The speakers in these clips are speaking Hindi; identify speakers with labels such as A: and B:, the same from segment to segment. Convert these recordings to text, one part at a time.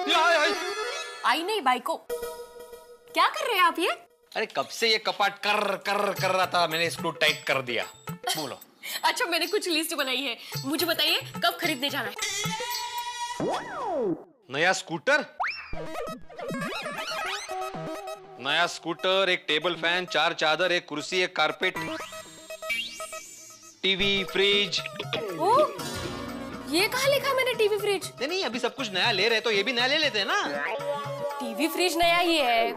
A: आई नहीं बाई को। क्या कर रहे हैं आप ये?
B: अरे कब से ये कपाट कर रहा था, मैंने स्क्रू टाइट कर दिया। बोलो।
A: अच्छा मैंने कुछ लिस्ट बनाई है, मुझे बताइए कब खरीदने जाना है?
B: नया स्कूटर, नया स्कूटर, एक टेबल फैन, 4 चादर, एक कुर्सी, एक कारपेट, टीवी, फ्रिज।
A: ओ, ये कहाँ लिखा मैंने टीवी फ्रिज?
B: नहीं, अभी सब कुछ नया ले रहे तो ये भी नया ले लेते हैं ना।
A: टीवी फ्रिज नया ही है,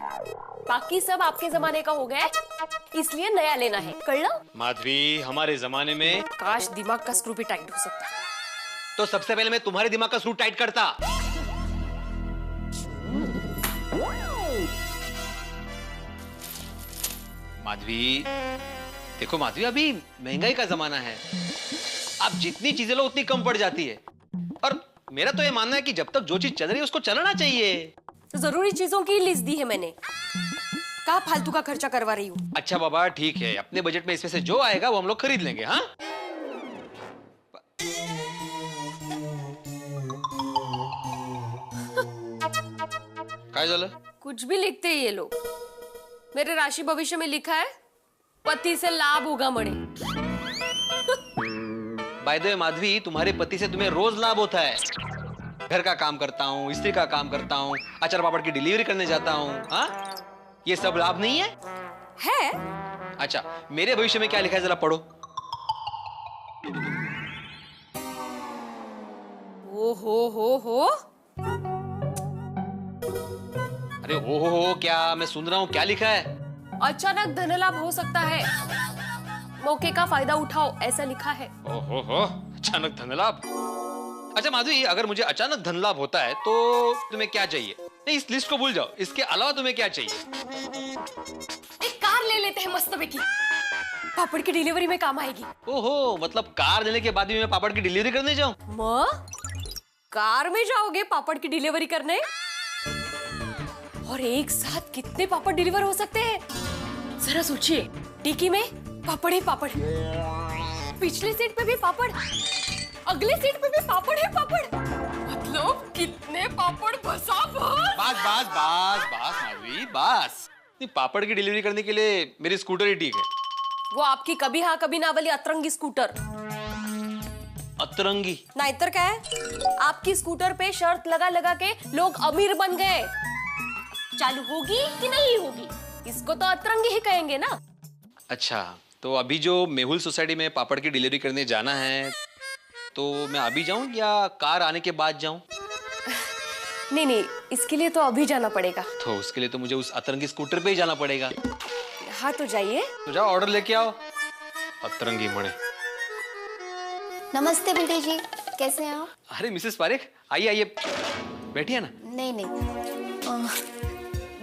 A: बाकी सब आपके जमाने का हो गया, इसलिए नया लेना है। कर लो।
B: माधवी, हमारे जमाने में
A: काश दिमाग का स्क्रू भी टाइट हो सकता।
B: तो सबसे पहले मैं तुम्हारे दिमाग का स्क्रू टाइट करता। माधवी, देखो माधवी, अभी महंगाई का जमाना है, आप जितनी चीजें लो उतनी कम पड़ जाती है। और मेरा तो ये मानना है कि जब तक जो चीज चल रही है उसको चलना चाहिए।
A: तो जरूरी चीजों की लिस्ट दी है मैंने, कहाँ फालतू का खर्चा करवा रही हूँ।
B: अच्छा बाबा, ठीक है, अपने बजट में इसमें से जो आएगा वो हम लोग खरीद लेंगे। हाँ, काय झालं?
A: कुछ भी लिखते हैं ये लोग। मेरे राशि भविष्य में लिखा है पति से लाभ होगा मणि।
B: बाय द वे माधवी, तुम्हारे पति से तुम्हें रोज लाभ होता है। घर का काम करता हूँ, स्त्री का काम करता हूँ, अचार पापड़ की डिलीवरी करने जाता हूँ। हाँ, ये सब लाभ नहीं है?
A: है।
B: अच्छा, मेरे भविष्य में क्या लिखा है जरा पढ़ो।
A: ओ हो।
B: अरे हो क्या, मैं सुन रहा हूँ, क्या लिखा है?
A: अचानक धन लाभ हो सकता है, मौके का फायदा उठाओ, ऐसा लिखा है।
B: ओहो, अचानक धन लाभ। अच्छा माधवी, अगर मुझे अचानक धन लाभ होता है तो तुम्हें क्या चाहिए? नहीं, इस लिस्ट को भूल जाओ, इसके अलावा तुम्हें क्या चाहिए?
A: एक कार ले लेते हैं मस्त की, पापड़ की डिलीवरी में काम आएगी।
B: ओहो, मतलब कार लेने के बाद भी मैं पापड़ की डिलीवरी करने जाऊं?
A: माँ, कार में जाओगे पापड़ की डिलीवरी करने? और एक साथ कितने पापड़ डिलीवर हो सकते हैं? जरा सोचिए, डिक्की में पापड़ ही पापड़, पिछले सीट पे भी पापड़, अगले सीट पे भी पापड़ है पापड़, मतलब कितने पापड़ बसा।
B: बस माधवी, बस। पापड़ की डिलीवरी करने के लिए मेरी स्कूटर ही ठीक है।
A: वो आपकी कभी हाँ कभी ना वाली अतरंगी स्कूटर।
B: अतरंगी?
A: नाइतर क्या है, आपकी स्कूटर पे शर्त लगा के लोग अमीर बन गए। चालू होगी कि नहीं होगी, इसको तो अतरंगी ही कहेंगे ना।
B: अच्छा, तो अभी जो मेहुल सोसाइटी में पापड़ की डिलीवरी करने जाना है, तो मैं अभी जाऊं या कार आने के बाद जाऊं?
A: नहीं, इसके लिए तो अभी जाना पड़ेगा।
B: तो उसके लिए तो मुझे उस अतरंगी स्कूटर पे ही जाना पड़ेगा।
A: हाँ तो जाइए।
B: तो जाओ, ऑर्डर लेके आओ। अतरंगी मणि।
C: नमस्ते बेटे जी, कैसे हैं आप?
B: अरे मिसेस पारेख, आइए, बैठिए ना।
C: नहीं,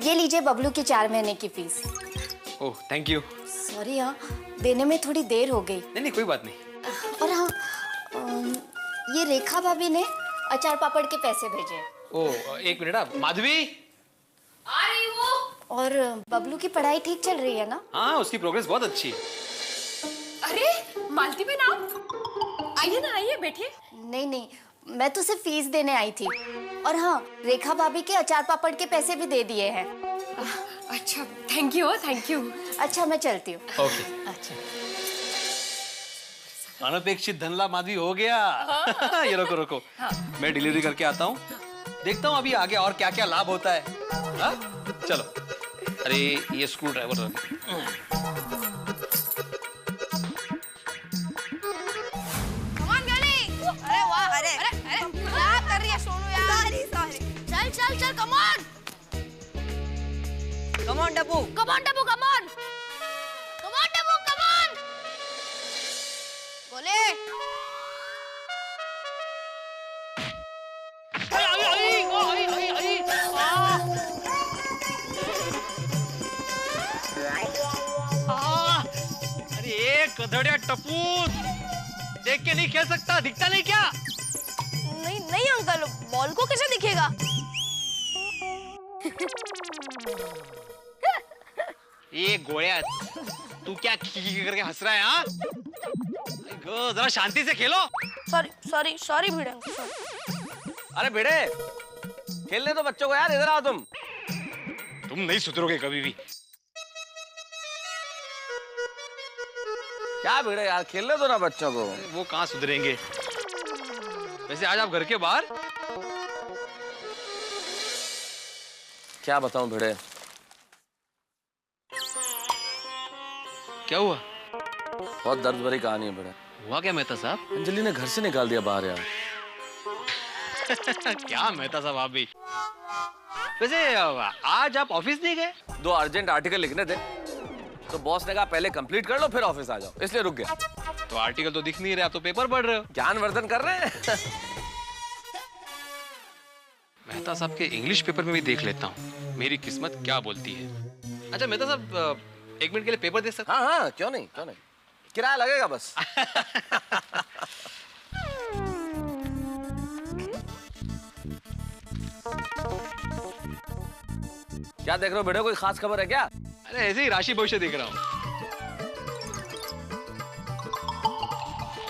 C: ये लीजिए बबलू की 4 महीने की fees.
B: Oh, thank you.
C: Sorry, हाँ देने में थोड़ी देर हो गई।
B: नहीं, कोई बात नहीं।
C: और हाँ, ये रेखा भाभी ने अचार पापड़ के पैसे भेजे हैं।
B: ओह, एक मिनट। आप माधवी?
A: आ रही हूँ।
C: और बबलू की पढ़ाई ठीक चल रही है ना?
B: हाँ, उसकी प्रोग्रेस बहुत अच्छी है।
A: अरे मालती बहन, आप आइए ना, आइए बैठिए।
C: नहीं, मैं तो सिर्फ फीस देने आई थी। और हाँ, रेखा भाभी के अचार पापड़ के पैसे भी दे दिए हैं।
A: अच्छा, थैंक यू।
C: अच्छा, मैं चलती हूँ।
B: ओके।
C: अच्छा,
B: अनपेक्षित धन लाभ माधवी हो गया। ये रुको। मैं डिलीवरी करके आता हूँ, देखता हूँ अभी आगे और क्या क्या लाभ होता है। हाँ? चलो। अरे ये स्क्रू ड्राइवर।
D: अरे वाह, अरे क्या कर रही है सोनू यार? सॉरी। चल, come on Dabbu, come on. बोले।
B: अरे गधड़िया टपूत, देख के नहीं खेल सकता, दिखता नहीं क्या?
D: नहीं अंकल, बॉल को कैसे दिखेगा?
B: ये गोया, तू क्या खी करके हंस रहा है? हाँ, जरा शांति से खेलो।
D: सॉरी भिड़े।
B: अरे भिड़े,
E: खेलने दो बच्चों को यार, इधर आओ तुम
B: नहीं सुधरोगे कभी भी।
E: क्या भिड़े यार, खेलने दो ना बच्चों को।
B: वो कहाँ सुधरेंगे। वैसे आज आप घर के बाहर।
E: क्या बताऊं भिड़े,
B: क्या हुआ?
E: बहुत दर्द भरी कहानी है भिड़े।
B: हुआ क्या मेहता साहब?
E: अंजलि ने घर से निकाल दिया बाहर यार।
B: क्या मेहता साहब आप भी। वैसे आज आप ऑफिस नहीं गए?
E: 2 अर्जेंट आर्टिकल लिखने थे, तो बॉस ने कहा पहले कंप्लीट कर लो फिर ऑफिस आ जाओ, इसलिए रुक गया।
B: तो आर्टिकल तो दिख नहीं रहे, आप तो पेपर पढ़ रहे हो।
E: ज्ञानवर्धन कर रहे हैं।
B: मेहता साहब के इंग्लिश पेपर में भी देख लेता हूँ मेरी किस्मत क्या बोलती है। अच्छा मेहता साहब 1 मिनट के लिए पेपर दे सकते?
E: हाँ क्यों नहीं, किराया लगेगा बस। क्या देख रहे हो बेटे, कोई खास खबर है क्या?
B: अरे ऐसे ही राशि भविष्य देख रहा हूँ।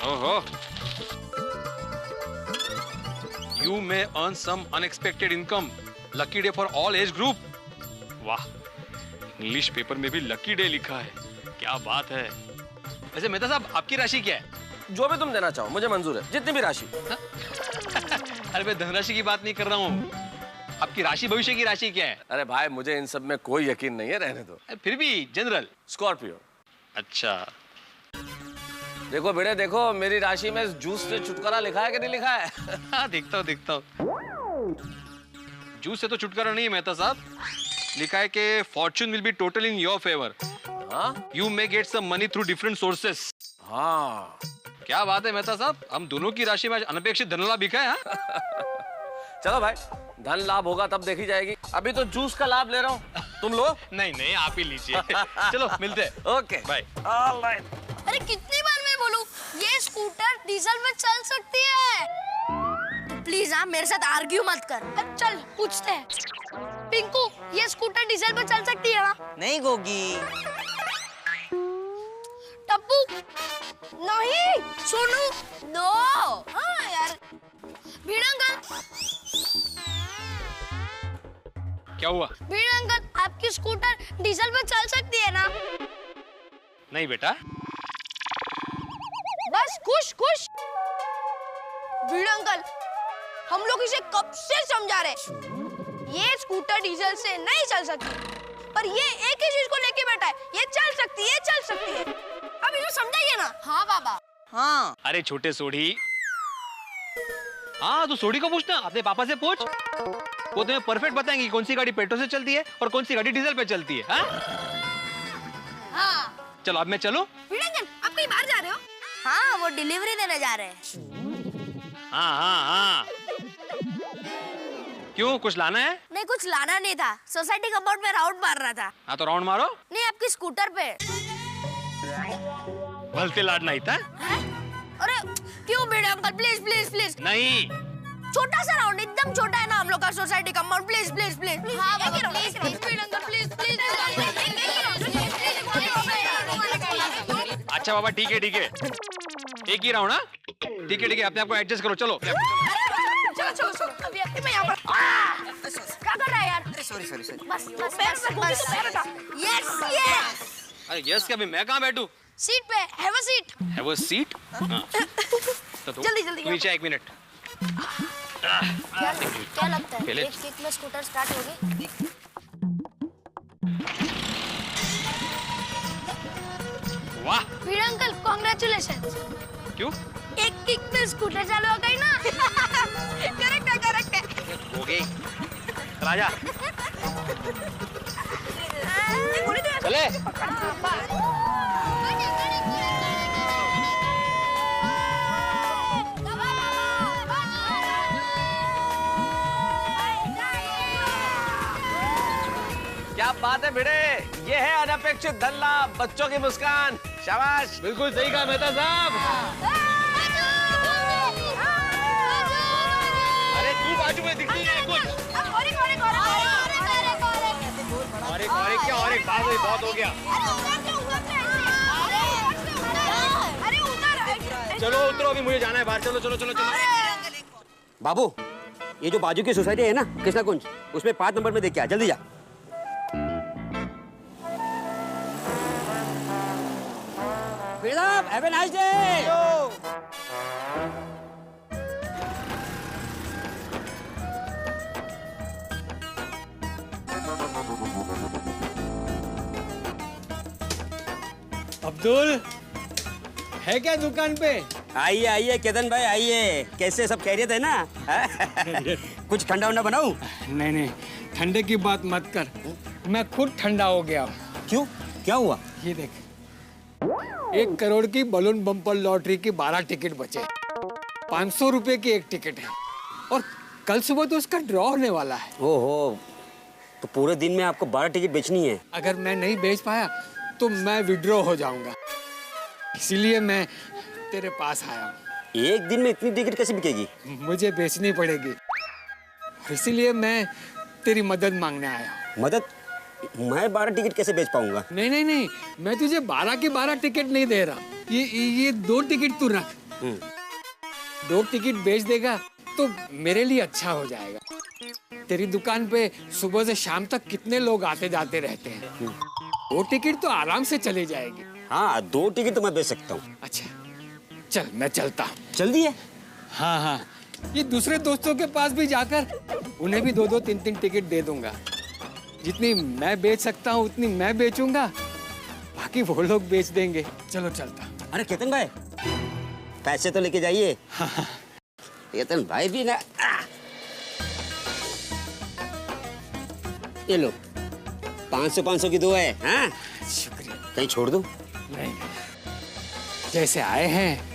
B: ओहो, You may earn some unexpected income. Lucky day for all age group. वाह, इंग्लिश पेपर में भी लकी डे लिखा है, क्या बात है। वैसे मेहता साहब आपकी राशि क्या है?
E: जो भी तुम देना चाहो मुझे मंजूर है, जितनी भी राशि।
B: अरे मैं धनराशि की बात नहीं कर रहा हूँ, आपकी राशि भविष्य की राशि क्या है?
E: अरे भाई मुझे इन सब में कोई यकीन नहीं है, रहने दो।
B: फिर भी जनरल।
E: स्कॉर्पियो।
B: अच्छा
E: देखो बेटे देखो, मेरी राशि में जूस से छुटकारा लिखा है कि नहीं लिखा है?
B: हाँ देखता हूँ। जूस से तो छुटकारा नहीं है मेहता साहब, लिखा है कि fortune will be total in your favour. You may get some money through different sources.
E: हाँ
B: क्या बात है मेहता साहब, हम दोनों की राशि में अनपेक्षित धन लाभ लिखा है।
E: चलो भाई, धन लाभ होगा तब देखी जाएगी, अभी तो जूस का लाभ ले रहा हूँ, तुम लो।
B: नहीं आप ही लीजिए। चलो मिलते हैं।
E: Okay
B: bye.
D: अरे कितनी बार मैं बोलूं, ये स्कूटर डीजल में चल सकती है। प्लीज आप मेरे साथ आर्ग्यू मत कर। चल पूछते हैं। पिंकू, ये स्कूटर डीजल पे चल सकती है ना?
F: नहीं गोगी।
D: टप्पू, नहीं। सोनू, नो। हाँ यार। भीड़ अंकल,
B: क्या हुआ?
D: भीड़ अंकल, आपकी स्कूटर डीजल पे चल सकती है ना?
B: नहीं बेटा।
D: बस खुश। भीड़ अंकल, हम लोग इसे कब से समझा रहे, ये स्कूटर डीजल से नहीं चल सकती, पर ये एक ही चीज को लेके बैठा है, ये चल सकती है। अब इसे समझाइए ना। हाँ बाबा।
F: हाँ।
B: अरे छोटे सोढ़ी, हाँ तो सोढ़ी को पूछना, अपने पापा से पूछ, वो तुम्हें परफेक्ट बताएंगे कौन सी गाड़ी पेट्रोल से चलती है और कौन सी गाड़ी डीजल पे चलती है।
D: हाँ।
B: चलो अब मैं चलूं?
D: भीड़ अंकल, आप कहीं बाहर जा रहे हो? हाँ, वो डिलीवरी देने जा रहे हैं।
B: हाँ। क्यों, कुछ लाना है?
D: नहीं, कुछ लाना नहीं था, सोसाइटी कंपाउंड में राउंड मार रहा था।
B: हाँ तो राउंड मारो।
D: नहीं, आपकी स्कूटर पे।
B: भलते लाडना ही था।
D: अरे क्यों भीड़ अंकल, प्लीज।
B: नहीं,
D: छोटा सा राउंड, एकदम छोटा है ना हम लोग का सोसाइटी कंपाउंड। प्लीज। हाँ बाबा, प्लीज भीड़ अंकल, प्लीज।
B: अच्छा बाबा ठीक है, एक ही राउंड। हाँ ठीक है, अपने आप को एडजस्ट करो। चलो
D: चलो। अभी मैं यहाँ पर क्या कर रहा है यार?
F: सॉरी।
D: बस। यस।
B: अरे यस क्या, मैं कहाँ बैठूं?
D: सीट पे, have a seat.
B: Have a seat? तो
D: जल्दी।
B: नीचे 1 मिनट।
C: क्या लगता है
B: पहले-
C: एक किक में स्कूटर स्टार्ट होगी?
B: वाह।
D: भीड़ अंकल, कांग्रेचुलेशन।
B: क्यों?
D: एक किक में स्कूटर चालू हो गई ना? करेक्ट है।
B: हो गई। राजा चले।
E: क्या बात है भिड़े, ये है अनपेक्षित धन लाभ, बच्चों की मुस्कान। शाबाश।
B: बिल्कुल सही कहा मेहता साहब। अरे तू बाजू में दिखती है कुछ। और एक क्या, और एक बहुत हो गया। चलो उतरो, अभी मुझे जाना है बाहर। चलो।
E: बाबू
F: ये जो बाजू की सोसाइटी है ना कृष्णा कुंज, उसमें 5 नंबर में देख के आ, जल्दी जा। Have a nice day.
G: Abdul है क्या दुकान पे?
F: आइए आइए केतन भाई आइए, कैसे सब खैरियत है ना? कुछ ठंडा वंडा बनाऊं?
G: नहीं नहीं, ठंडे की बात मत कर, मैं खुद ठंडा हो गया हूँ।
F: क्यों, क्या हुआ?
G: ये देख, 1 करोड़ की बलून बम्पर लॉटरी की 12 टिकट बचे, 500 रुपए की एक टिकट है और कल सुबह तो उसका ड्रॉ होने वाला है।
F: ओहो, तो पूरे दिन में आपको 12 टिकट बेचनी है?
G: अगर मैं नहीं बेच पाया तो मैं विड्रॉ हो जाऊंगा, इसीलिए मैं तेरे पास आया हूँ।
F: एक दिन में इतनी टिकट कैसे बिकेगी?
G: मुझे बेचनी पड़ेगी, इसीलिए मैं तेरी मदद मांगने आया हूँ।
F: मदद? मैं 12 टिकट कैसे बेच पाऊंगा?
G: नहीं नहीं नहीं, मैं तुझे 12 के 12 टिकट नहीं दे रहा, ये 2 टिकट तू रख। 2 टिकट बेच देगा तो मेरे लिए अच्छा हो जाएगा। तेरी दुकान पे सुबह से शाम तक कितने लोग आते जाते रहते हैं, 2 टिकट तो आराम से चली जाएगी।
F: हाँ, 2 टिकट तो मैं बेच सकता हूँ।
G: अच्छा चल, मैं चलता हूँ।
F: जल्दी है?
G: हाँ हाँ, ये दूसरे दोस्तों के पास भी जाकर उन्हें भी 2-2, 3-3 टिकट दे दूंगा। जितनी मैं बेच सकता हूँ उतनी मैं बेचूंगा, बाकी वो लोग बेच देंगे। चलो चलता।
F: अरे केतन भाई, पैसे तो लेके जाइए। केतन भाई भी ना। ये लो, 500 की 2 है। हाँ?
G: शुक्रिया।
F: कहीं छोड़ दूं?
G: नहीं, जैसे आए हैं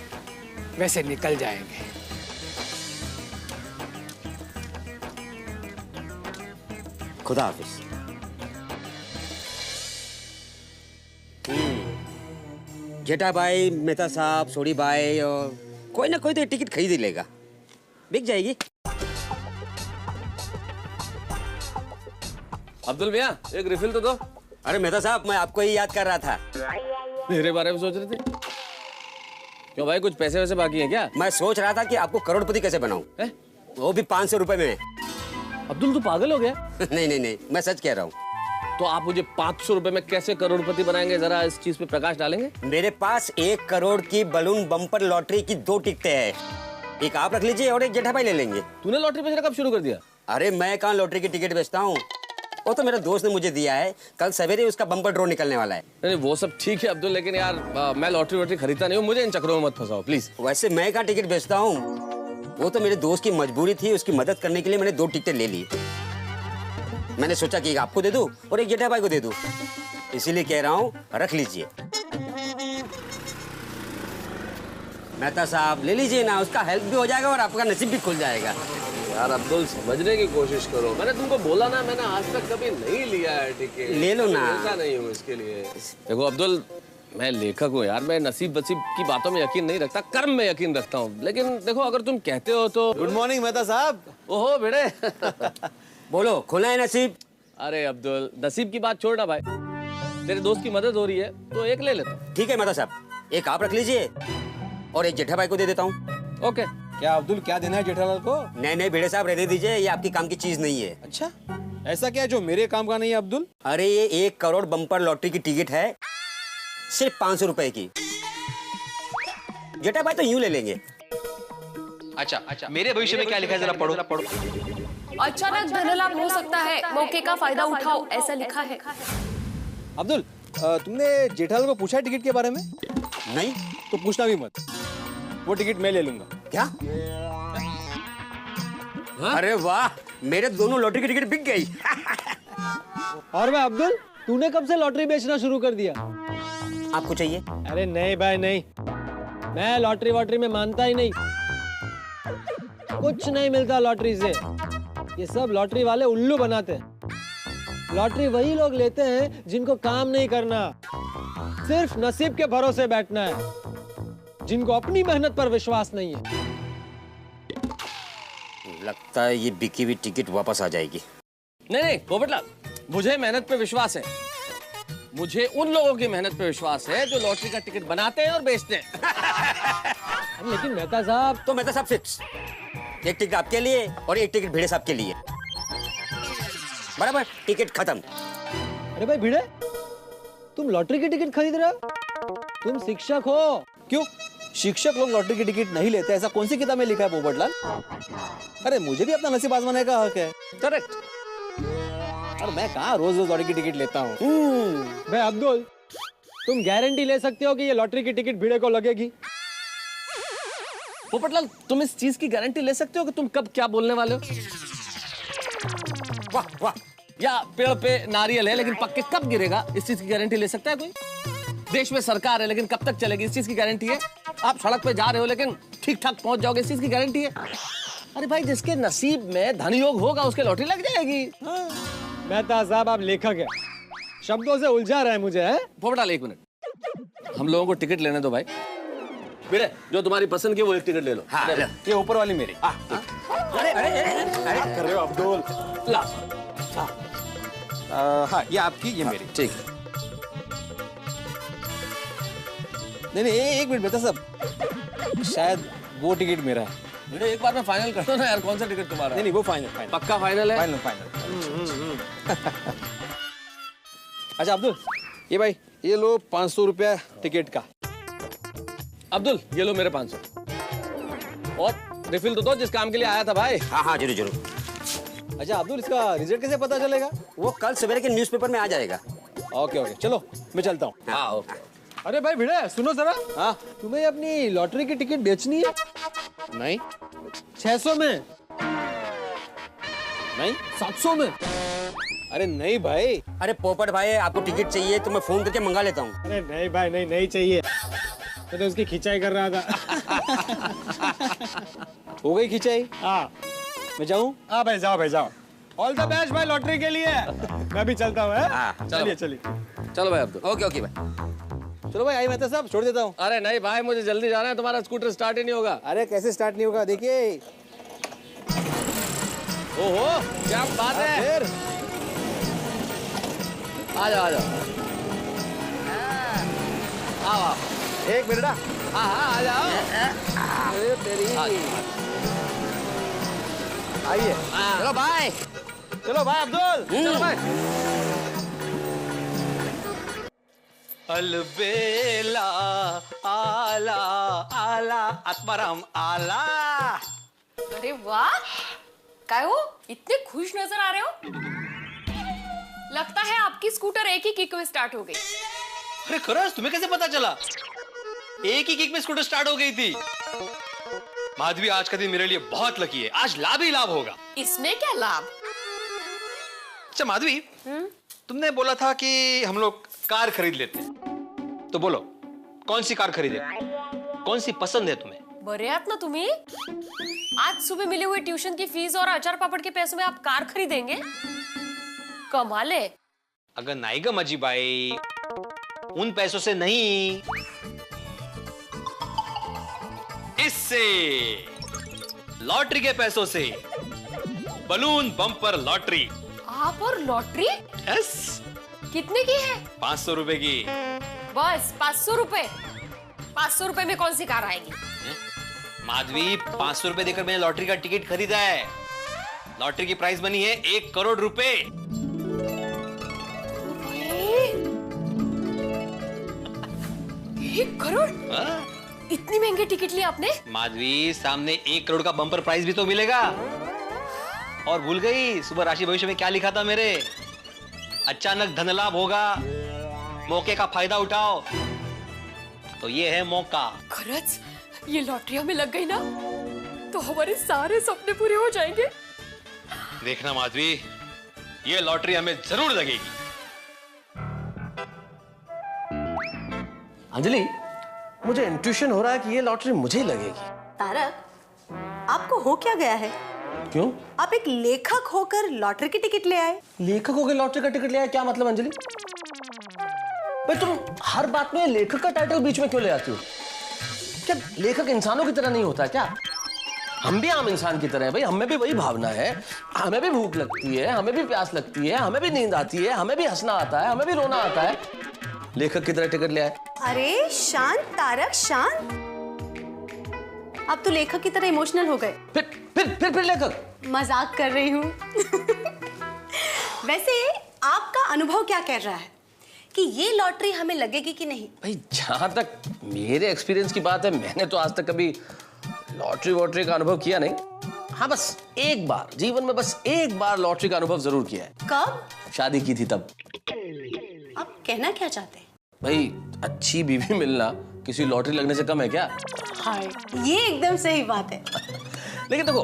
G: वैसे निकल जाएंगे।
F: खुदा हाफिज। जेठा भाई, मेहता साहब, सोडी भाई और कोई ना कोई तो टिकट खरीद ही लेगा, बिक जाएगी।
E: अब्दुल भैया एक रिफिल तो दो।
F: अरे मेहता साहब, मैं आपको ही याद कर रहा था।
E: मेरे बारे में सोच रहे थे? क्यों भाई, कुछ पैसे वैसे बाकी हैं क्या?
F: मैं सोच रहा था कि आपको करोड़पति कैसे बनाऊं, वो भी 500 रुपए में।
E: अब्दुल तू पागल हो गया?
F: नहीं नहीं नहीं, मैं सच कह रहा हूँ।
E: तो आप मुझे 500 रुपए में कैसे करोड़पति बनाएंगे, जरा इस चीज पे प्रकाश डालेंगे?
F: मेरे पास 1 करोड़ की बलून बम्पर लॉटरी की 2 टिकटें हैं, एक आप रख लीजिए और एक जेठा भाई ले लेंगे।
E: तूने लॉटरी बेचना कब शुरू कर दिया?
F: अरे मैं कहाँ लॉटरी की टिकट बेचता हूँ, वो तो मेरा दोस्त ने मुझे दिया है, कल सवेरे उसका बम्पर ड्रॉ निकलने वाला है।
E: नहीं वो सब ठीक है अब्दुल, लेकिन यार मैं लॉटरी वॉटरी खरीदता नहीं हूँ, मुझे इन चक्करों में मत फंसाओ प्लीज।
F: वैसे मैं कहाँ टिकट बेचता हूँ, वो तो मेरे दोस्त की मजबूरी थी, उसकी मदद करने के लिए मैंने 2 टिकटें ले ली। मैंने सोचा कि एक आपको दे दूं और एक जेठा भाई को दे दूं, इसीलिए कह रहा हूँ रख लीजिए। मेहता साहब ले लीजिए ना, उसका हेल्प भी हो जाएगा और आपका नसीब भी खुल जाएगा।
E: यार अब्दुल समझने की कोशिश करो, मैंने तुमको बोला ना, मैंने आज तक कभी नहीं लिया है टिकट।
F: ले लो ना।
E: ऐसा नहीं हूँ इसके लिए। देखो अब्दुल, मैं लेखक हूँ यार, मैं नसीब वसीब की बातों में यकीन नहीं रखता, कर्म में यकीन रखता हूँ। लेकिन देखो अगर तुम कहते हो तो।
H: गुड मॉर्निंग मेहता साहब।
E: ओहो बेटे।
F: बोलो, खुला है नसीब?
E: अरे अब्दुल, नसीब की बात छोड़ना भाई, तेरे दोस्त की मदद हो रही है तो एक ले लेता।
F: ठीक है मेहता साहब, एक आप रख लीजिए और एक जेठा भाई को दे देता हूँ।
E: ओके।
H: क्या अब्दुल, क्या देना है जेठालाल को?
F: नहीं नहीं भेड़े साहब, रहने दीजिए, ये आपकी काम की चीज नहीं है।
H: अच्छा, ऐसा क्या है जो मेरे काम का नहीं है अब्दुल?
F: अरे ये 1 करोड़ बम्पर लॉटरी की टिकट है, सिर्फ 500 रुपए की। जेठा भाई तो यूं ले लेंगे।
B: अच्छा, मेरे भविष्य में क्या लिखा है जरा पढ़ो।
A: अचानक धनलाभ हो सकता है, मौके का फायदा उठाओ, ऐसा लिखा है।
H: अब्दुल, तुमने जेठालाल को पूछा टिकट के बारे में?
F: नहीं।
H: तो पूछना भी मत, वो टिकट मैं ले लूंगा।
F: क्या? अरे वाह, मेरे दोनों लॉटरी की टिकट बिक गई।
I: और मैं अब्दुल, तूने कब से लॉटरी बेचना शुरू कर दिया?
F: आपको चाहिए?
I: अरे नहीं भाई नहीं, मैं लॉटरी वॉटरी में मानता ही नहीं, कुछ नहीं मिलता लॉटरी से। ये सब लॉटरी वाले उल्लू बनाते हैं। लॉटरी वही लोग लेते हैं जिनको काम नहीं करना, सिर्फ नसीब के भरोसे बैठना है, जिनको अपनी मेहनत पर विश्वास नहीं है।
F: लगता है ये बिकी हुई टिकट वापस आ जाएगी।
E: नहीं पोपटलाल, मुझे मेहनत पे विश्वास है, मुझे उन लोगों की मेहनत पे विश्वास है जो लॉटरी का टिकट बनाते हैं और बेचते हैं।
I: लेकिन मेहता साहब।
F: तो मेहता साहब फिक्स, एक टिकट आपके लिए और एक टिकट भिड़े साहब के लिए। बराबर, टिकट खत्म।
I: अरे भाई भिड़े, तुम लॉटरी की टिकट खरीद रहे हो? तुम शिक्षक हो।
H: क्यों शिक्षक लोग लॉटरी की टिकट नहीं लेते? ऐसा कौन सी किताब में लिखा है पोपटलाल? अरे मुझे भी अपना नसीब आजमाने का हक है।
I: करेक्ट।
H: और मैं कहाँ रोज रोज लॉटरी की टिकट लेता हूँ।
I: भाई अब्दुल, तुम गारंटी ले सकते हो कि ये लॉटरी की टिकट भिड़े को लगेगी?
E: पोपटलाल, तुम इस चीज की गारंटी ले सकते हो कि तुम कब क्या बोलने वाले हो?
F: वाह वाह।
E: या पेड़ पे नारियल है लेकिन पक्के कब गिरेगा, इस चीज की गारंटी ले सकता है कोई? देश में सरकार है लेकिन कब तक चलेगी, इस चीज की गारंटी है? आप सड़क पे जा रहे हो लेकिन ठीक ठाक पहुंच जाओगे, इस चीज की गारंटी है? अरे भाई, जिसके नसीब में धन योग होगा उसके लॉटरी लग जाएगी।
I: मेहता साहब, आप लेखक है, शब्दों से उलझा रहे हैं मुझे। है
E: पोपटलाल, एक मिनट, हम लोगों को टिकट लेने दो भाई। भिड़े, जो तुम्हारी पसंद की वो एक टिकट ले लो।
F: हाँ,
H: ये ऊपर वाली मेरी।
F: अरे अरे अरे
H: कर रहे हो अब्दुल?
E: ला।
H: हाँ, ये आपकी, ये मेरी।
E: ठीक है।
H: नहीं एक मिनट बेटा साहब, शायद वो टिकट मेरा है।
E: भिड़े, एक बार में फाइनल कर दो ना यार, कौन सा टिकट तुम्हारा है?
H: नहीं वो फाइनल।
E: पक्का फाइनल है?
H: फाइनल। अच्छा अब्दुल, ये भाई ये लो 500 रुपया टिकट का।
E: अब्दुल, ये लो मेरे 500। और रिफिल तो दो, जिस काम के लिए आया था भाई।
F: हाँ हाँ, जरूर जरूर।
H: अच्छा अब्दुल, इसका रिजल्ट कैसे पता चलेगा?
F: वो कल सवेरे के न्यूज़पेपर में आ जाएगा।
H: ओके चलो मैं चलता हूँ।
E: हाँ, ओके।
I: अरे भाई भिड़े, सुनो जरा।
H: हाँ,
I: तुम्हें अपनी लॉटरी की टिकट बेचनी है?
H: नहीं
I: 600 में?
H: नहीं
I: 700 में?
H: अरे नहीं भाई।
F: अरे पोपट भाई, आपको टिकट चाहिए तो मैं फोन करके मंगा लेता हूँ।
I: अरे नहीं भाई, नहीं चाहिए, मैं तो उसकी खिंचाई कर रहा था।
H: हो गई खिंचाई?
I: हाँ
H: मैं जाऊँ?
I: हाँ भाई, जाओ। ऑल द बेस्ट भाई लॉटरी के लिए। मैं भी चलता हूँ।
F: हाँ,
I: चलिए।
E: चलो भाई अब्दुल।
F: ओके भाई।
H: चलो भाई, आई मेहता साहब, छोड़ देता हूँ।
E: अरे नहीं भाई, मुझे जल्दी जाना है, तुम्हारा स्कूटर स्टार्ट ही नहीं होगा।
H: अरे कैसे स्टार्ट नहीं होगा, देखिए।
E: ओहो, क्या बात है।
H: फिर
E: आ जाओ। आओ।
H: एक मिनट।
E: हाँ, आ जाओ।
H: अरे तेरी। आइए।
F: चलो भाई।
H: चलो भाई अब्दुल, चलो भाई।
B: अलबेला आला आला आत्माराम आला।
A: अरे वाह, काय हो, इतने खुश नजर आ रहे हो? लगता है आपकी स्कूटर एक ही किक में स्टार्ट हो गई।
B: अरे खरंच, तुम्हें कैसे पता चला? एक ही किक में स्कूटर स्टार्ट हो गई थी। माधवी, आज का दिन मेरे लिए बहुत लकी है, आज लाभ ही लाभ होगा।
A: इसमें क्या लाभ?
B: अच्छा माधवी, तुमने बोला था कि हम लोग कार खरीद लेते हैं, तो बोलो कौन सी कार खरीदे, कौन सी पसंद है तुम्हें?
A: बरे आहात ना तुम्ही? आज सुबह मिले हुए ट्यूशन की फीस और अचार पापड़ के पैसों में आप कार खरीदेंगे? कमाल है।
B: अगर नहीं ग मजी बाई, उन पैसों से नहीं, इससे लॉटरी के पैसों से। Balloon bumper lottery.
A: आप और लॉटरी?
B: यस।
A: कितने की है?
B: 500 रुपए की।
A: बस 500 रुपए? 500 रुपए में कौन सी कार आएगी?
B: माधवी, 500 रुपए देकर मैंने लॉटरी का टिकट खरीदा है। लॉटरी की प्राइस बनी है 1 करोड़ रुपए।
A: 1 करोड़?
B: हाँ?
A: इतनी महंगी टिकट ली आपने?
B: माधवी, सामने 1 करोड़ का बम्पर प्राइस भी तो मिलेगा। और भूल गई, सुबह राशि भविष्य में क्या लिखा था मेरे? अचानक धन लाभ होगा, मौके का फायदा उठाओ। तो ये है मौका।
A: खरच, ये लॉटरी हमें लग गई ना, तो हमारे सारे सपने पूरे हो जाएंगे।
B: देखना माधवी, ये लॉटरी हमें जरूर लगेगी।
E: अंजलि, मुझे इंट्यूशन हो रहा है कि ये लॉटरी मुझे ही लगेगी।
J: तारक, आपको हो क्या गया है?
E: क्यों?
J: आप एक लेखक होकर लॉटरी की टिकट ले आए।
E: लेखक होकर लॉटरी का टिकट ले आए, क्या मतलब अंजलि? भाई तुम हर बात में लेखक का टाइटल बीच में क्यों ले आती हो? क्या लेखक इंसानों की तरह नहीं होता क्या? हम भी आम इंसान की तरह है भाई, हमें भी वही भावना है, हमें भी भूख लगती है, हमें भी प्यास लगती है, हमें भी नींद आती है, हमें भी हंसना आता है, हमें भी रोना आता है। लेखक की तरह टिकट ले आए।
J: अरे शांत तारक, शांत। आप तो लेखक की तरह इमोशनल हो गए।
E: फिर लेखक।
J: मजाक कर रही हूँ। वैसे आपका अनुभव क्या कह रहा है कि ये लॉटरी हमें लगेगी कि नहीं?
E: भाई जहां तक मेरे एक्सपीरियंस की बात है, मैंने तो आज तक कभी लॉटरी वॉटरी का अनुभव किया नहीं। हाँ, बस एक बार जीवन में, बस एक बार लॉटरी का अनुभव जरूर किया है।
J: कब?
E: शादी की थी तब।
J: आप कहना क्या चाहते हैं?
E: भाई अच्छी बीवी मिलना किसी लॉटरी लगने से कम है क्या?
J: हाय, ये एकदम सही बात है।
E: लेकिन देखो,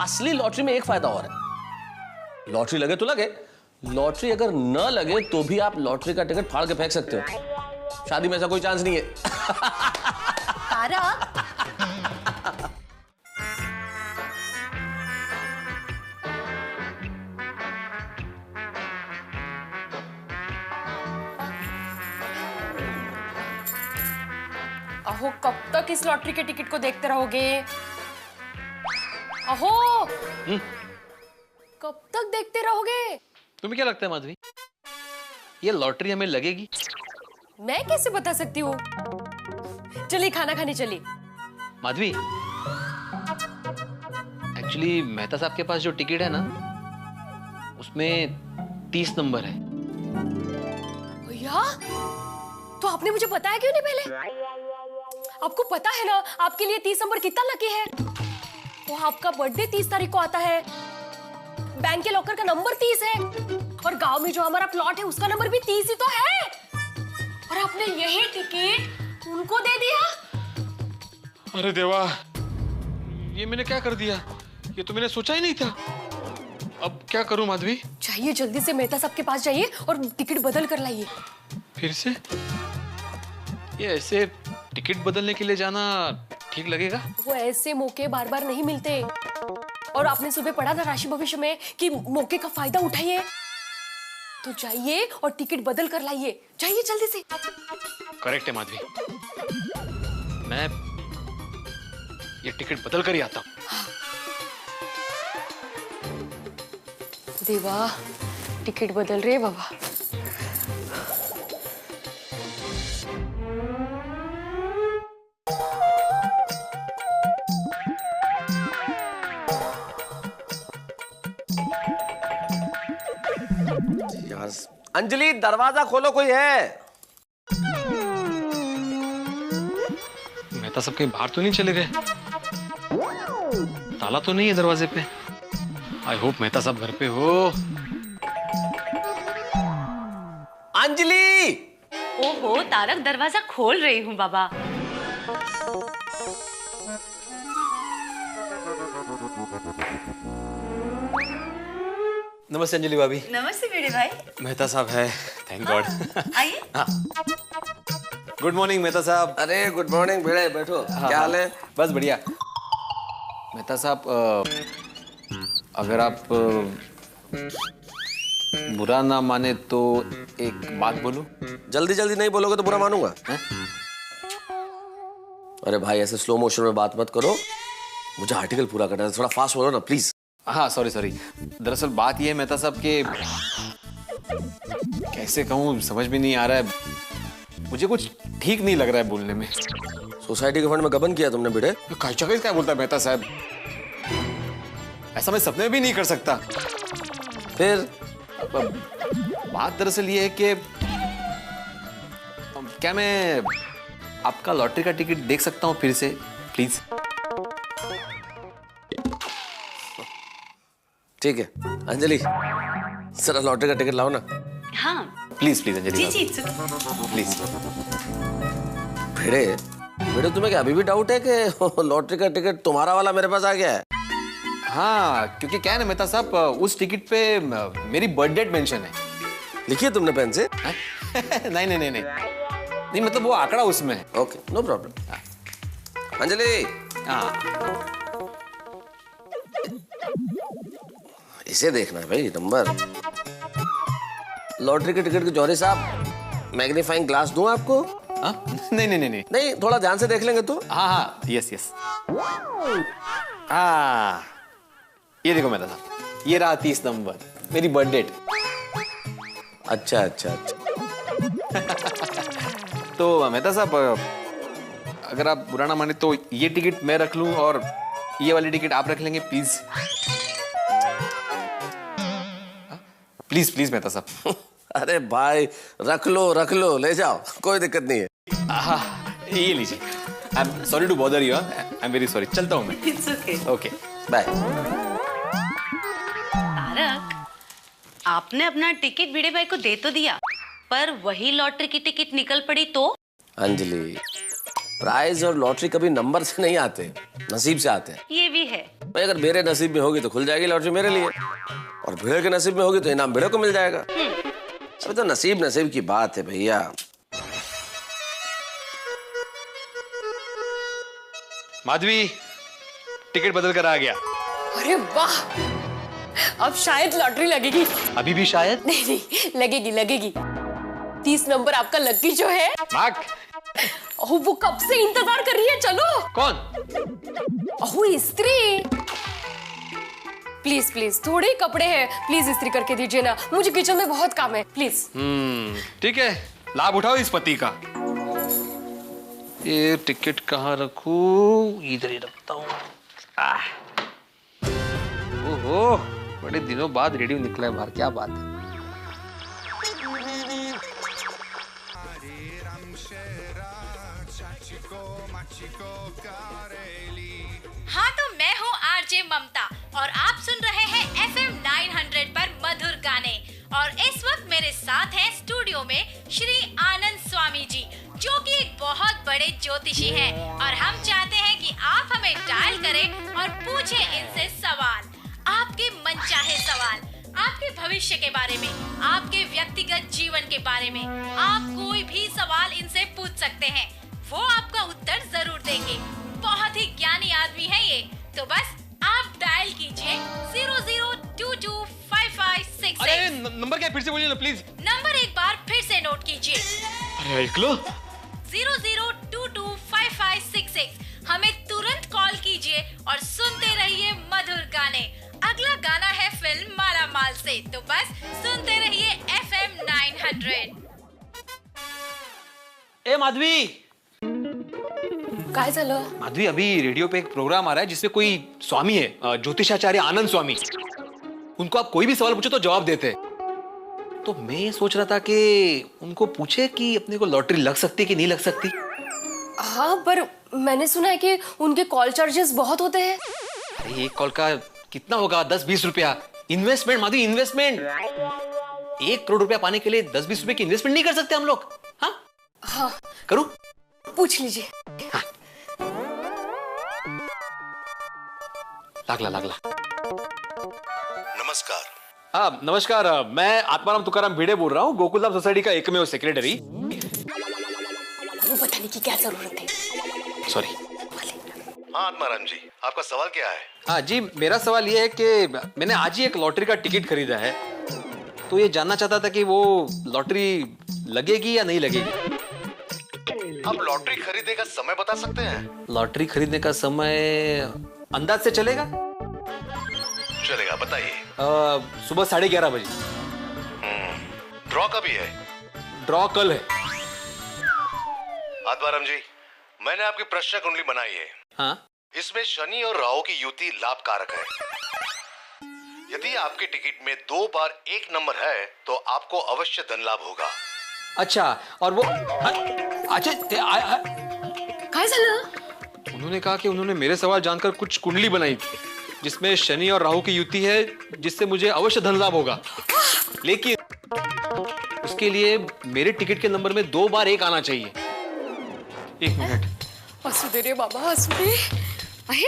E: असली लॉटरी में एक फायदा और है। लॉटरी लगे तो लगे, लॉटरी अगर न लगे तो भी आप लॉटरी का टिकट फाड़ के फेंक सकते हो। शादी में ऐसा कोई चांस नहीं है।
J: तारक,
A: अहो, कब तक इस लॉटरी के टिकट को देखते रहोगे? अहो, कब तक देखते रहोगे?
B: तुम्हें क्या लगता है माधवी, ये लॉटरी हमें लगेगी?
A: मैं कैसे बता सकती हूँ? चलिए खाना खाने चलिए।
B: माधवी, एक्चुअली मेहता साहब के पास जो टिकट है ना, उसमें 30 नंबर है।
A: भैया, तो आपने मुझे बताया क्यों नहीं पहले? आपको पता है ना आपके लिए 30 नंबर कितना लकी है? वो आपका बर्थडे 30 तारीख को आता है, बैंक के लॉकर का नंबर 30 है, और गांव में जो हमारा प्लॉट है उसका नंबर भी 30 ही तो है। और आपने यही टिकट उनको दे दिया।
B: अरे देवा, ये मैंने क्या कर दिया? ये तो मैंने सोचा ही नहीं था। अब क्या करूं माधवी?
A: चाहिए जल्दी से मेहता साहब के पास जाइए और टिकट बदल कर लाइए।
B: फिर से? ये ऐसे टिकट बदलने के लिए जाना ठीक लगेगा?
A: वो ऐसे मौके बार बार नहीं मिलते। और आपने सुबह पढ़ा था राशि भविष्य में कि मौके का फायदा उठाइए। तो जाइए और टिकट बदल कर लाइए। जाइए जल्दी से।
B: करेक्ट है माधवी, मैं ये टिकट बदल कर ही आता हूँ।
A: देवा, टिकट बदल रहे बाबा।
E: अंजलि, दरवाजा खोलो, कोई है?
B: मेहता सब कहीं बाहर तो नहीं चले गए? ताला तो नहीं है दरवाजे पे? आई होप मेहता साहब घर पे हो।
E: अंजलि!
J: ओहो तारक, दरवाजा खोल रही हूँ बाबा।
H: नमस्ते अंजलि भाभी।
J: नमस्ते बेटे भाई।
H: मेहता साहब है, थैंक गॉड।
J: आइए।
H: गुड मॉर्निंग मेहता साहब।
E: अरे गुड मॉर्निंग भिड़े, बैठो। क्या हाल है?
H: बस बढ़िया। मेहता साहब, अगर आप बुरा ना माने तो एक बात बोलूं?
E: जल्दी जल्दी नहीं बोलोगे तो बुरा मानूंगा। अरे भाई, ऐसे स्लो मोशन में बात मत करो, मुझे आर्टिकल पूरा करना है। थोड़ा फास्ट बोलो ना प्लीज।
H: हाँ सॉरी। दरअसल बात यह है मेहता साहब के, कैसे कहूँ समझ में नहीं आ रहा है, मुझे कुछ ठीक नहीं लग रहा है बोलने में।
E: सोसाइटी के फंड में गबन किया तुमने बेटे?
H: क्या बोलता है मेहता साहब, ऐसा मैं सपने में भी नहीं कर सकता।
E: फिर
H: बात दरअसल ये है कि क्या मैं आपका लॉटरी का टिकट देख सकता हूँ फिर से प्लीज?
E: ठीक है अंजलि, जरा लॉटरी का टिकट लाओ ना।
J: हाँ
H: प्लीज अंजलि
J: जी
H: प्लीज।
E: भिड़े भिड़े, तुम्हें क्या अभी भी डाउट है कि लॉटरी का टिकट तुम्हारा वाला मेरे पास आ गया है?
H: हाँ, क्योंकि क्या है ना मेहता साहब, उस टिकट पे मेरी बर्थ डेट मेंशन है।
E: लिखी है तुमने पेन से?
H: नहीं मतलब वो आंकड़ा उसमें है।
E: Okay, no problem. अंजलि,
H: हाँ
E: इसे देखना है भाई, नंबर। लॉटरी के टिकट के जौहरी साहब, मैग्नीफाइंग ग्लास दूं आपको? नहीं, थोड़ा ध्यान से देख लेंगे तो।
H: हाँ यस। हाँ ये देखो मेहता साहब, ये रहा 30 नंबर, मेरी बर्थ डेट।
E: अच्छा।
H: तो मेहता साहब,
B: अगर आप बुरा ना माने तो ये टिकट मैं रख लूं और ये वाली टिकट आप रख लेंगे प्लीज। प्लीज प्लीज मेहता साहब।
E: अरे भाई रख लो, ले जाओ, कोई दिक्कत नहीं है।
B: ये लीजिए। I am sorry to bother you, I am very sorry. चलता हूँ मैं।
J: It's okay.
B: Okay
E: bye.
J: Tarak, आपने अपना टिकट भिड़े भाई को दे तो दिया, पर वही लॉटरी की टिकट निकल पड़ी तो?
E: अंजलि, प्राइज और लॉटरी कभी नंबर से नहीं आते, नसीब से आते हैं।
J: ये भी है।
E: भाई अगर मेरे नसीब में होगी तो खुल जाएगी लॉटरी मेरे लिए, और भिड़े के नसीब में होगी तो इनाम भिड़े को मिल जाएगा। अभी तो नसीब की बात है भैया।
B: माधवी, टिकट बदल कर आ गया।
A: अरे वाह, अब शायद लॉटरी लगेगी।
B: अभी भी शायद?
A: नहीं, लगेगी। 30 नंबर आपका लकी जो है।
B: मार्क।
A: ओह, वो कब से इंतजार कर रही है, चलो।
B: कौन?
A: ओह, स्त्री। प्लीज थोड़े ही कपड़े हैं, प्लीज इस्त्री करके दीजिए ना, मुझे किचन में बहुत काम है, प्लीज।
B: ठीक है, लाभ उठाओ इस पति का। ये टिकट कहाँ रखूं? इधर ही रखता हूँ। ओहो, बड़े दिनों बाद रेडियो निकला है बाहर, क्या बात है।
K: हाँ, तो मैं हूँ आरजे ममता और आप सुन रहे हैं FM 900 पर मधुर गाने। और इस वक्त मेरे साथ हैं स्टूडियो में श्री आनंद स्वामी जी, जो कि एक बहुत बड़े ज्योतिषी हैं, और हम चाहते हैं कि आप हमें डायल करें और पूछें इनसे सवाल, आपके मनचाहे सवाल, आपके भविष्य के बारे में, आपके व्यक्तिगत जीवन के बारे में। आप कोई भी सवाल इनसे पूछ सकते हैं, वो आपका उत्तर जरूर देंगे। बहुत ही ज्ञानी आदमी है ये। तो बस आप डायल कीजिए 00225566।
B: अरे नंबर क्या, फिर से बोलिए ना प्लीज।
K: नंबर एक बार फिर से नोट कीजिए।
B: अरे एक लो।
K: 00225566। हमें तुरंत कॉल कीजिए और सुनते रहिए मधुर गाने। अगला गाना है फिल्म माला माल से, तो बस सुनते रहिए FM 900।
B: ए माधवी।
A: काय झालं?
B: माधवी, अभी रेडियो पे एक प्रोग्राम आ रहा है जिसमें कोई स्वामी है, ज्योतिषाचार्य आनंद स्वामी। उनको आप कोई भी सवाल पूछो तो जवाब देते। तो मैं सोच रहा था कि उनको पूछे कि अपने को लॉटरी लग सकती है कि नहीं लग सकती।
A: हाँ, पर मैंने सुना है कि उनके कॉल चार्जेस बहुत होते हैं।
B: अरे एक कॉल का कितना होगा? 10-20 रुपया। Investment Madhavi, investment. 1 करोड़ रुपया पाने के लिए 10-20 रुपए की इन्वेस्टमेंट नहीं कर सकते हम लोग? हाँ, करूं?
A: पूछ लीजिए।
B: हाँ। लागला।
L: नमस्कार।
B: नमस्कार, मैं आत्माराम तुकाराम भिड़े बोल रहा हूँ, गोकुलधाम सोसाइटी का एकमेव सेक्रेटरी।
A: वो बताने की क्या जरूरत है?
B: सॉरी।
L: हाँ आत्माराम जी, आपका सवाल क्या है?
B: हाँ जी, मेरा सवाल ये है कि मैंने आज ही एक लॉटरी का टिकट खरीदा है, तो ये जानना चाहता था कि वो लॉटरी लगेगी या नहीं लगेगी।
L: आप लॉटरी खरीदने का समय बता सकते हैं?
B: लॉटरी खरीदने का समय अंदाज से चलेगा?
L: चलेगा, बताइए।
B: सुबह 11:30 बजे।
L: ड्रॉ कभी है?
B: ड्रॉ कल है।
L: आत्माराम जी, मैंने आपकी प्रश्न कुंडली बनाई है।
B: हाँ?
L: इसमें शनि और राहु की युति लाभकारक है। यदि आपके टिकट में 2 बार 1 नंबर है तो आपको अवश्य धन लाभ होगा।
B: अच्छा, और वो अच्छा
A: काय झालं?
B: उन्होंने कहा कि उन्होंने मेरे सवाल जानकर कुछ कुंडली बनाई थी जिसमें शनि और राहु की युति है, जिससे मुझे अवश्य धन लाभ होगा। लेकिन उसके लिए मेरे टिकट के नंबर में 2 बार 1 आना चाहिए। 1 मिनट।
A: असू दे रे बाबा, असू दे। आहे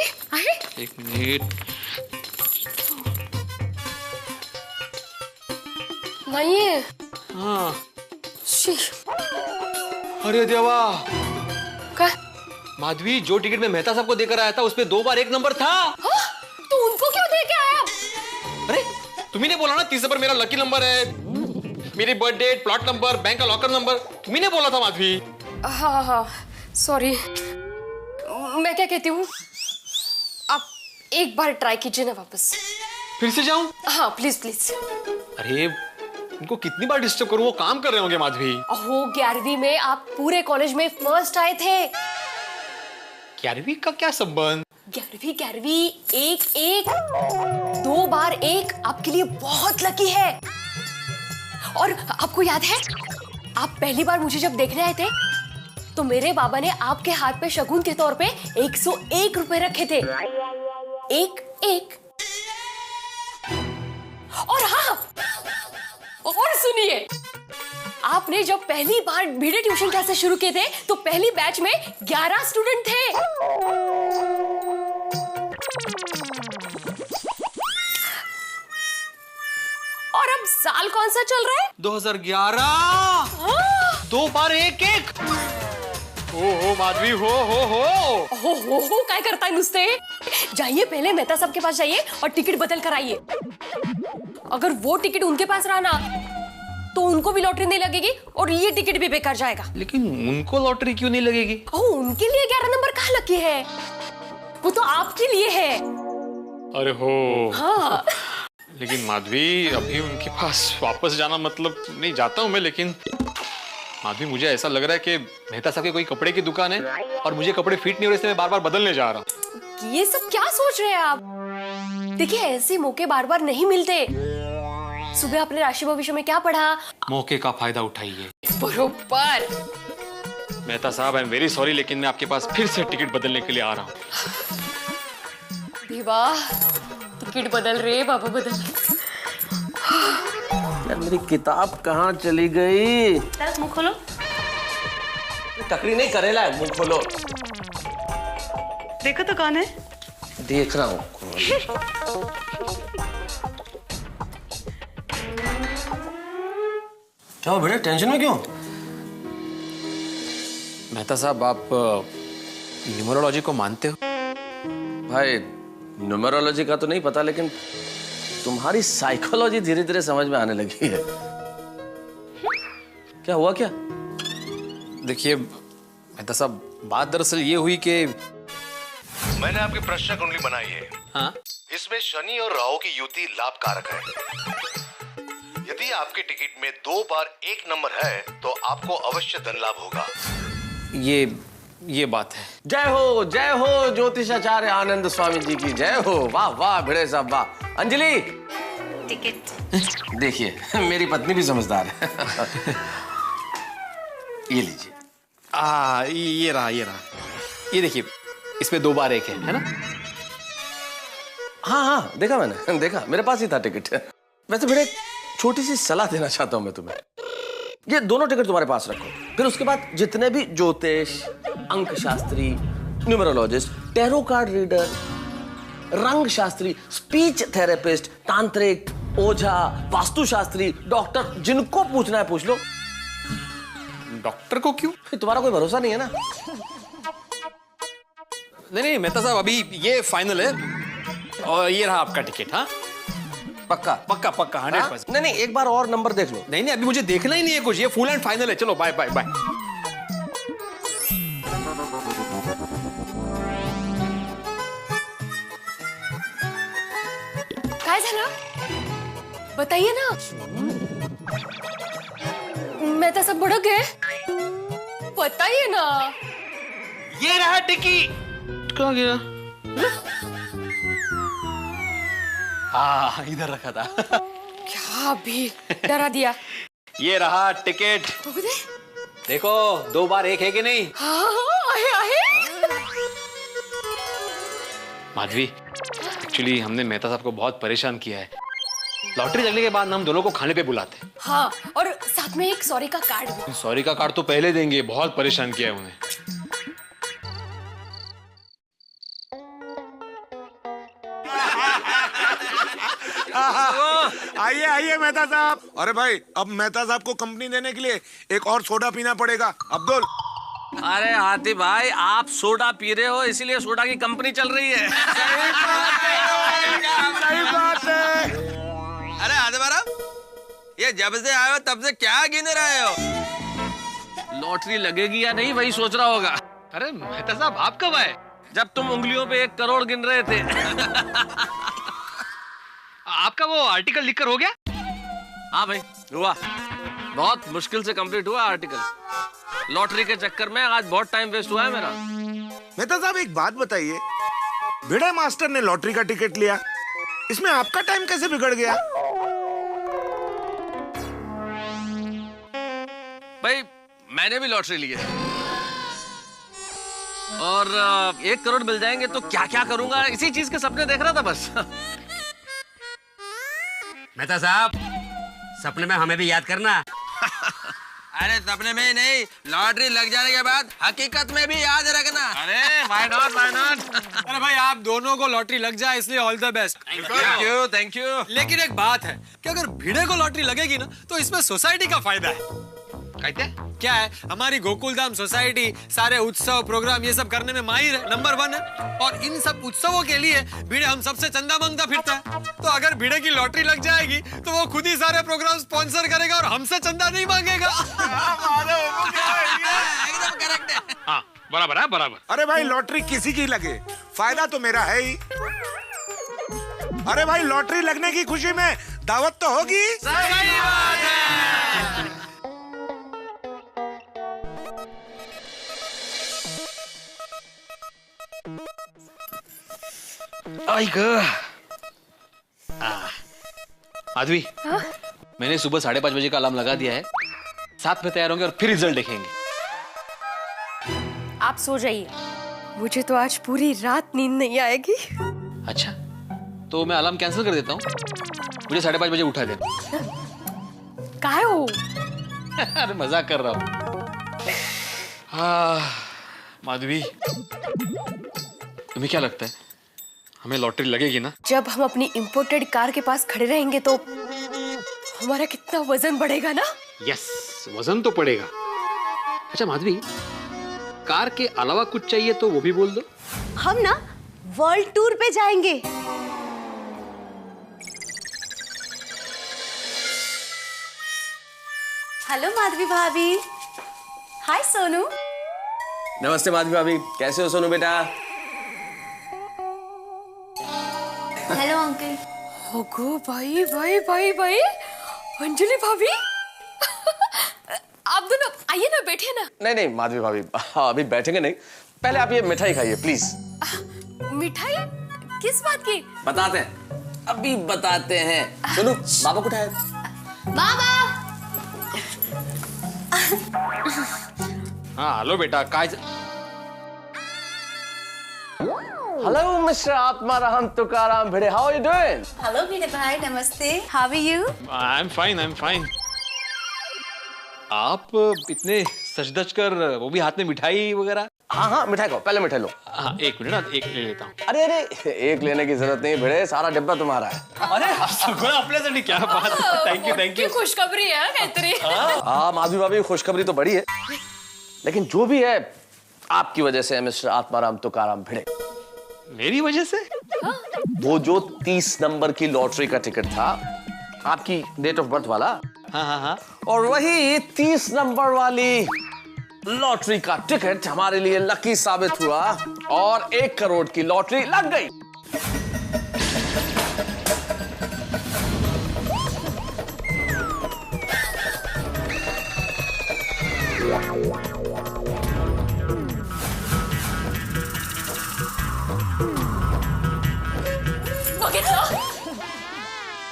B: 1 मिनिट।
A: नाहीये।
B: हाँ।
A: शी।
B: अरे देवा।
A: काय?
B: माधवी, जो टिकट मैं मेहता साहब को देकर आया था उसपे 2 बार 1 नंबर था।
A: तो उनको क्यों दे के आया?
B: अरे तुम्ही ने बोला ना 30 नंबर मेरा लकी नंबर है, मेरी birth date, plot number, bank का लॉकर नंबर, तुम्ही ने बोला था माधवी।
A: हाँ, सॉरी। मैं क्या कहती हूँ, आप एक बार ट्राई कीजिए ना वापस।
B: फिर से जाऊं?
A: हाँ प्लीज।
B: अरे उनको कितनी बार डिस्टर्ब करूं, वो काम कर रहे होंगे माधवी।
A: ओह, 11वीं में आप पूरे कॉलेज में फर्स्ट आए थे।
B: 11वीं का क्या संबंध?
A: 11वीं एक एक 2 बार 1 आपके लिए बहुत लकी है। और आपको याद है, आप पहली बार मुझे जब देखने आए थे तो मेरे बाबा ने आपके हाथ पे शगुन के तौर पे 101 रुपए रखे थे। 1-1। और हाँ, और सुनिए, आपने जब पहली बार भिड़े ट्यूशन क्लासेस शुरू किए थे तो पहली बैच में 11 स्टूडेंट थे। और अब साल कौन सा चल रहा है?
B: 2011। 2 बार 1-1। हो माधवी, हो
A: काय करता है नुसते? जाइए पहले मेहता साहब के पास जाइए और टिकट बदल कर आइए। अगर वो टिकट उनके पास रहा ना तो उनको भी लॉटरी नहीं लगेगी और ये टिकट भी बेकार जाएगा।
B: लेकिन उनको लॉटरी क्यों नहीं लगेगी?
A: उनके लिए 11 नंबर कहाँ लकी है? वो तो आपके लिए है।
B: अरे हो।
A: हाँ।
B: लेकिन माधवी, अभी उनके पास वापस जाना मतलब, नहीं जाता हूँ मैं, लेकिन माधवी मुझे ऐसा लग रहा है कि मेहता साहब की कोई कपड़े की दुकान है और मुझे कपड़े फिट नहीं हो रहे, इसलिए मैं बार बार बदलने जा रहा हूँ।
A: ये सब क्या सोच रहे हैं आप? देखिए, ऐसे मौके बार बार नहीं मिलते। सुबह आपने राशि भविष्य में क्या पढ़ा?
B: मौके का फायदा उठाइए।
A: बरोबर।
B: मेहता साहब, आई एम वेरी सॉरी, लेकिन मैं आपके पास फिर से टिकट बदलने के लिए आ रहा हूँ।
A: वाह, टिकट बदल रहे बाबा, बदल।
E: यार मेरी किताब कहाँ चली गई?
J: मुंह खोलो।
E: तकड़ी नहीं, करेला है, मुंह खोलो।
J: देखो तो कौन है?
E: देख रहा हूँ। क्या बेटा, टेंशन में क्यों?
B: मेहता साहब, आप न्यूमरोलॉजी को मानते हो?
E: भाई, न्यूमरोलॉजी का तो नहीं पता, लेकिन तुम्हारी साइकोलॉजी धीरे धीरे समझ में आने लगी है। क्या हुआ क्या?
B: देखिए मेहता साहब, बात दरअसल ये हुई कि
L: मैंने आपकी प्रश्न कुंडली बनाई है।
B: हाँ?
L: इसमें शनि और राहु की युति लाभकारक है। यदि आपके टिकट में 2 बार 1 नंबर है तो आपको अवश्य धन लाभ होगा।
B: ये बात है।
E: जय हो ज्योतिषाचार्य आनंद स्वामी जी की जय हो। वाह वाह भिड़े साहब, वाह। अंजलि,
J: टिकट
E: देखिए मेरी पत्नी भी समझदार है। ये लीजिए।
B: ये रहा। ये देखिए, इसमें 2 बार 1 है ना?
E: हाँ, देखा मैंने, देखा, मेरे पास ही था टिकट। वैसे भिड़े, छोटी सी सलाह देना चाहता हूं मैं तुम्हें। ये दोनों टिकट तुम्हारे पास रखो, फिर उसके बाद जितने भी ज्योतिष, अंक Shastri, numerologist, tarot card reader, रंग शास्त्री, स्पीच थेरेपिस्ट, तांत्रिक, ओझा, वास्तुशास्त्री, डॉक्टर, जिनको पूछना है पूछ लो।
B: डॉक्टर को क्यों?
E: तुम्हारा कोई भरोसा नहीं है ना?
B: नहीं मेहता साहब, अभी ये फाइनल है और ये रहा आपका टिकट। हाँ,
E: पक्का
B: 100%।
E: नहीं, एक बार और नंबर देख लो।
B: नहीं, अभी मुझे देखना ही नहीं है कुछ, ये फुल एंड फाइनल है। चलो बाय।
A: काय झालं? बताइए ना। मैं तो सब भड़क गए। बताइए ना।
B: ये रहा टिकट। कहाँ गया? इधर रखा था।
A: क्या भी डरा दिया।
B: ये रहा टिकट। देखो, 2 बार 1 है कि नहीं?
A: आहे।
B: माधवी, एक्चुअली हमने मेहता साहब को बहुत परेशान किया है। लॉटरी लगने के बाद हम दोनों को खाने पे बुलाते हैं।
A: हाँ, और साथ में एक सॉरी का कार्ड भी।
B: सॉरी का कार्ड तो पहले देंगे, बहुत परेशान किया है उन्हें।
M: आइए मेहता साहब। अरे भाई, अब मेहता साहब को कंपनी देने के लिए एक और सोडा पीना पड़ेगा। अब्दुल।
E: अरे हाथी भाई, आप सोडा पी रहे हो इसीलिए सोडा की कंपनी चल रही है।
M: सही बात है।
N: अरे हाथी भाई, ये जब से आए हो तब से क्या गिन रहे हो?
E: लॉटरी लगेगी या नहीं वही सोच रहा होगा।
B: अरे मेहता साहब, आप कब आए?
E: जब तुम उंगलियों पे 1 करोड़ गिन रहे थे।
B: आपका वो आर्टिकल लिखकर हो गया?
E: हाँ भाई, हुआ। बहुत मुश्किल से कंप्लीट हुआ आर्टिकल। लॉटरी के चक्कर में आज बहुत टाइम वेस्ट हुआ है मेरा।
M: मेहता साहब एक बात बताइए, भिड़े मास्टर ने लॉटरी का टिकट लिया, इसमें आपका टाइम कैसे बिगड़ गया?
N: भाई मैंने भी लॉटरी ली है और 1 करोड़ मिल जाएंगे तो क्या क्या करूंगा, इसी चीज के सपने देख रहा था बस।
F: मेहता साहब, सपने में हमें भी याद करना।
N: अरे सपने में ही नहीं, लॉटरी लग जाने के बाद हकीकत में भी याद रखना।
I: अरे व्हाई नॉट, व्हाई नॉट। अरे भाई आप दोनों को लॉटरी लग जाए इसलिए all the best.
N: Thank you.
I: लेकिन एक बात है कि अगर भिड़े को लॉटरी लगेगी ना तो इसमें सोसाइटी का फायदा है। क्या है, हमारी गोकुलधाम सोसाइटी सारे उत्सव प्रोग्राम ये सब करने में माहिर है, नंबर 1 है। और इन सब उत्सवों के लिए भिड़े हम सबसे चंदा मांगता फिरता है। तो अगर भिड़े की लॉटरी लग जाएगी तो वो खुद ही सारे प्रोग्राम स्पॉन्सर करेगा और हमसे चंदा नहीं मांगेगा।
N: एकदम करेक्ट है।
B: हाँ बराबर है, बराबर।
M: अरे भाई लॉटरी किसी की लगे, फायदा तो मेरा है ही। अरे भाई लॉटरी लगने की खुशी में दावत तो होगी।
N: सही बात है।
B: माधवी, मैंने सुबह 5:30 बजे का अलार्म लगा दिया है, साथ में तैयार होंगे और फिर रिजल्ट देखेंगे।
A: आप सो जाइए, मुझे तो आज पूरी रात नींद नहीं आएगी।
B: अच्छा, तो मैं अलार्म कैंसिल कर देता हूँ, मुझे 5:30 बजे उठा देना।
A: काहे हो?
B: अरे मजाक कर रहा हूँ। माधवी, तुम्हें क्या लगता है हमें लॉटरी लगेगी ना?
A: जब हम अपनी इंपोर्टेड कार के पास खड़े रहेंगे तो हमारा कितना वजन बढ़ेगा ना?
B: यस, वजन तो पड़ेगा। अच्छा माधवी, कार के अलावा कुछ चाहिए तो वो भी बोल दो।
J: हम ना वर्ल्ड टूर पे जाएंगे। हेलो माधवी भाभी। हाय सोनू।
E: नमस्ते माधवी भाभी, कैसे हो सोनू बेटा?
C: Hello uncle.
A: ओगो भाई भाई भाई भाई, अंजलि भाभी। आप दोनों आइए ना, बैठिए ना।
E: नहीं नहीं माधवी भाभी, अभी बैठेंगे नहीं, पहले आप ये मिठाई खाइए प्लीज।
A: मिठाई? किस बात की?
E: बताते हैं, अभी बताते हैं। सुनो, बाबा को उठाए।
C: बाबा।
B: हाँ हेलो बेटा, काय?
E: Hello mister Atmaram Tukaram Bhide, how are you doing?
C: Hello Bhide भाई, नमस्ते।
J: How are you?
B: I am fine, I am fine. आप इतने सज-धज कर, वो भी हाथ में मिठाई वगैरह?
E: हाँ हाँ मिठाई खाओ, पहले मिठाई लो।
B: हाँ 1 मिनट ना, 1 ले लेता हूँ।
E: अरे अरे, 1 लेने की जरूरत नहीं भिड़े, सारा डिब्बा तुम्हारा है।
B: अरे आपल्यासाठी क्या बात, थैंक यू थैंक यू।
A: खुशखबरी है काहीतरी।
E: हाँ माधवी भाभी, खुशखबरी तो बड़ी है, लेकिन जो भी है आपकी वजह से है मिस्टर आत्माराम तुकाराम भिड़े।
B: मेरी वजह से?
E: वो जो 30 नंबर की लॉटरी का टिकट था, आपकी डेट ऑफ बर्थ वाला।
B: हाँ हाँ हाँ।
E: और वही 30 नंबर वाली लॉटरी का टिकट हमारे लिए लकी साबित हुआ और 1 करोड़ की लॉटरी लग गई।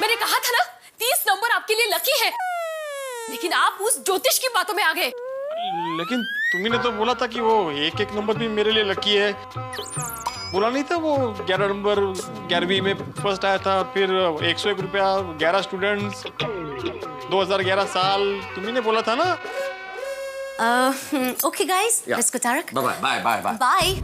A: मैंने कहा था ना 30 नंबर आपके लिए लकी है, लेकिन आप उस ज्योतिष की बातों में आ गए।
B: लेकिन तुमने तो बोला था कि वो 1-1 नंबर भी मेरे लिए लकी है। बोला नहीं था वो 11 नंबर 11वीं में फर्स्ट आया था, फिर 101 रुपया 11 स्टूडेंट्स 2011 साल, तुमने बोला था ना?
J: Okay guys, let's go Tarak.
E: Bye bye bye bye
J: bye.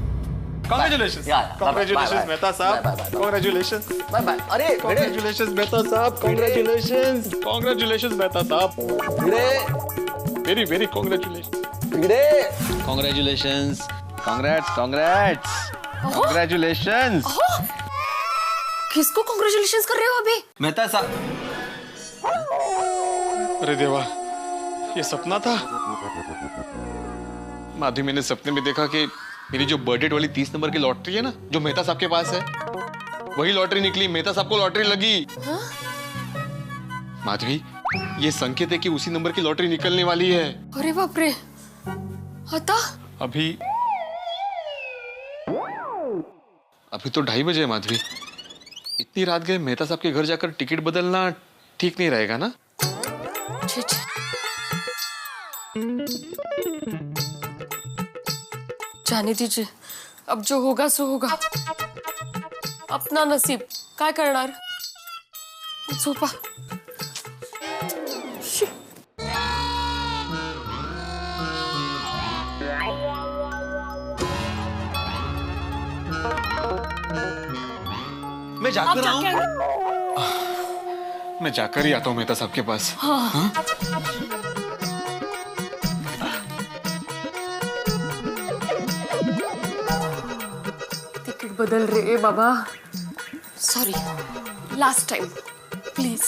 B: Congratulations,
E: Yeah,
B: congratulations
E: bye, bye.
B: Mehta साहब,
E: Bye, bye, bye.
B: congratulations,
E: bye bye. अरे
B: congratulations मेहता साहब, congratulations, congratulations मेहता साहब,
E: Bhide,
B: very very congratulations,
E: Bhide,
N: Congratulations, congrats, congrats, congratulations.
A: किसको कांग्रेचुलेशंस कर रहे हो अभी?
N: मेहता साहब।
B: अरे देवा, ये सपना था। माधवी, मैंने सपने में देखा कि मेरी जो बर्थडे वाली 30 नंबर की लॉटरी है ना, जो मेहता साहब के पास है, वही लॉटरी निकली, मेहता साहब को लॉटरी लगी। माधवी, ये संकेत है कि उसी नंबर की लॉटरी निकलने वाली है।
A: अरे बाप रे, अता?
B: अभी अभी तो 2:30 बजे है माधवी। इतनी रात गए मेहता साहब के घर जाकर टिकट बदलना ठीक नहीं रहेगा ना?
A: जाने दीजिए, अब जो होगा सो होगा। अपना नसीब काय करणार? झोपा।
B: मैं जाकर आऊं? मैं जाकर ही आता हूँ मेहता साहब के पास। हाँ?
A: टिकट बदल रहे बाबा। Sorry, last time please.